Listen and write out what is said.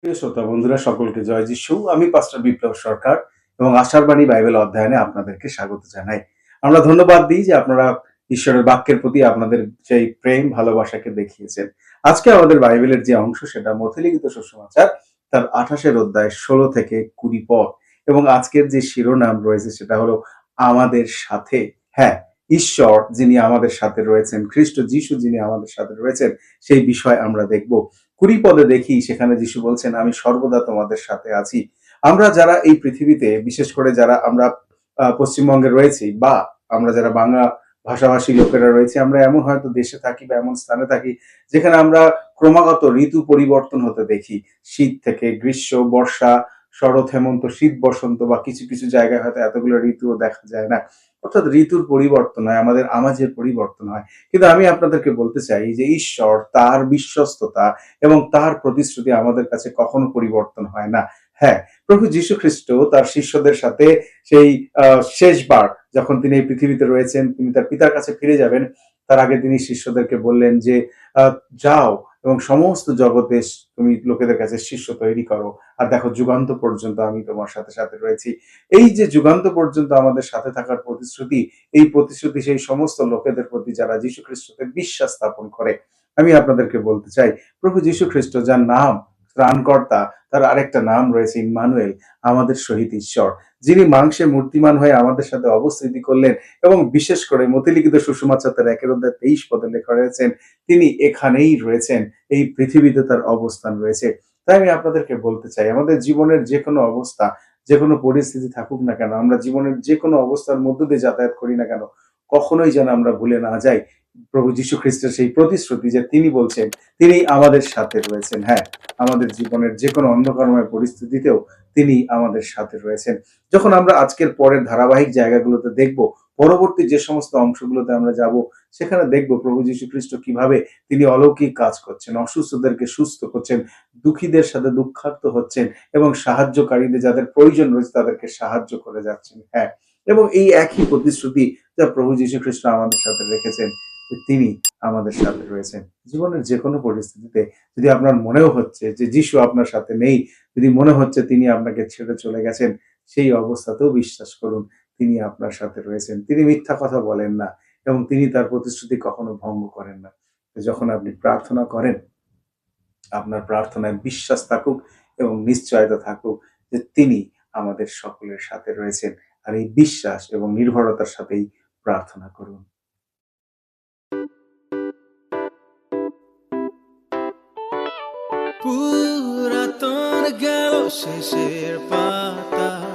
প্রিয় শ্রোতা বন্ধুরা, সকলকে জয় যিশু। আমি পাস্টর বিপ্লব সরকার এবং আশার বাণী বাইবেল অধ্যয়নে আপনাদেরকে স্বাগত জানাই। আমরা ধন্যবাদ দিই যে আপনারা ঈশ্বরের বাক্যের প্রতি আপনাদের সেই প্রেম ভালোবাসাকে দেখিয়েছেন। আজকে আমাদের বাইবেলের যে অংশ সেটা মথিলিখিত সুসমাচার তার ২৮ অধ্যায় ১৬ থেকে ২০ পদ এবং আজকের যে শিরোনাম রয়েছে সেটা হলো আমাদের সাথে। হ্যাঁ, ঈশ্বর যিনি আমাদের সাথে রয়েছেন, খ্রিস্ট যিশু যিনি আমাদের সাথে রয়েছেন, সেই বিষয় আমরা দেখব। ২০ পদে দেখি সেখানে যিশু বলছেন, আমি সর্বদা তোমাদের সাথে আছি। আমরা যারা এই পৃথিবীতে, বিশেষ করে যারা আমরা পশ্চিমবঙ্গে রয়েছি বা আমরা যারা বাংলা ভাষাভাষী লোকেরা রয়েছি, আমরা এমন হয়তো দেশে থাকি বা এমন স্থানে থাকি যেখানে আমরা ক্রমাগত ঋতু পরিবর্তন হতে দেখি। শীত থেকে গ্রীষ্ম, বর্ষা, শরৎ, হেমন্ত, শীত, বসন্ত বা কিছু কিছু জায়গায় হয়তো এতগুলো ঋতুও দেখা যায় না। অর্থাৎ ঋতুর পরিবর্তন হয়, আমাদের আমাজের পরিবর্তন হয়। কিন্তু আমি আপনাদেরকে বলতে চাই যে ঈশ্বর তার বিশ্বস্ততা এবং তার প্রতিশ্রুতি আমাদের কাছে কখনো পরিবর্তন হয় না। হ্যাঁ, প্রভু যীশু খ্রিস্ট তার শিষ্যদের সাথে সেই শেষবার যখন তিনি এই পৃথিবীতে রয়েছেন, তিনি তার পিতার কাছে ফিরে যাবেন, তার আগে তিনি শিষ্যদেরকে বললেন যে যাও এবং সমস্ত জগতে তুমি লোকেদের কাছে শিষ্য তৈরি করো। আর দেখো, যুগান্ত পর্যন্ত আমি তোমার সাথে সাথে রয়েছি। এই যে যুগান্ত পর্যন্ত আমাদের সাথে থাকার প্রতিশ্রুতি, এই প্রতিশ্রুতি সেই সমস্ত লোকেদের প্রতি যারা যীশু খ্রিস্টকে বিশ্বাস স্থাপন করে। আমি আপনাদেরকে বলতে চাই, প্রভু যীশু খ্রিস্ট যার নাম ত্রাণকর্তা, তার আরেকটা নাম রয়েছে ইম্মানুয়েল, আমাদের সহিত ঈশ্বর, যিনি মাংসে মূর্তিমান হয়ে আমাদের সাথে অবস্থিতি করলেন। এবং বিশেষ করে মতিলিখিত সুসমাচার তার ১-২৩ পদে লেখা রয়েছেন, তিনি এখানেই রয়েছেন, এই পৃথিবীতে তার অবস্থান রয়েছে। তাই আমি আপনাদেরকে বলতে চাই, আমাদের জীবনের যে কোনো অবস্থা, যে কোনো পরিস্থিতি থাকুক না কেন, আমরা জীবনের যে কোনো অবস্থার মধ্য দিয়ে যাতায়াত করি না কেন, কখনোই যেন আমরা ভুলে না যাই প্রভু যীশু খ্রিস্টের সেই প্রতিশ্রুতি যে তিনি বলছেন তিনি আমাদের সাথে রয়েছেন। হ্যাঁ, আমাদের জীবনের যে কোনো অন্ধকারময় পরিস্থিতিতেও তিনি আমাদের সাথে রয়েছেন। যখন আমরা আজকের পরের ধারাবাহিক জায়গাগুলোতে দেখব, পরবর্তী যে সমস্ত অংশগুলোতে আমরা যাব, সেখানে দেখব প্রভু যীশু খ্রিস্ট কিভাবে তিনি অলৌকিক কাজ করছেন, অসুস্থদেরকে সুস্থ করছেন, দুঃখীদের সাথে দুঃখার্ত হচ্ছেন এবং সাহায্যকারীদের যাদের প্রয়োজন রয়েছে তাদেরকে সাহায্য করে যাচ্ছেন। হ্যাঁ, এবং এই একই প্রতিশ্রুতি যা প্রভু যীশু খ্রিস্ট আমাদের সাথে রেখেছেন, যে তিনি আমাদের সাথে রয়েছেন। জীবনের যে কোনো পরিস্থিতিতে যদি আপনার মনেও হচ্ছে যে যিশু আপনার সাথে নেই, যদি মনে হচ্ছে তিনি আপনাকে ছেড়ে চলে গেছেন, সেই অবস্থাতেও বিশ্বাস করুন তিনি আপনার সাথে রয়েছেন। তিনি মিথ্যা কথা বলেন না এবং তিনি তার প্রতিশ্রুতি কখনো ভঙ্গ করেন না। যখন আপনি প্রার্থনা করেন, আপনার প্রার্থনায় বিশ্বাস থাকুক এবং নিশ্চয়তা থাকুক যে তিনি আমাদের সকলের সাথে রয়েছেন। আর এই বিশ্বাস এবং নির্ভরতার সাথেই প্রার্থনা করুন। পুরাতন গেল শেষের পাতা,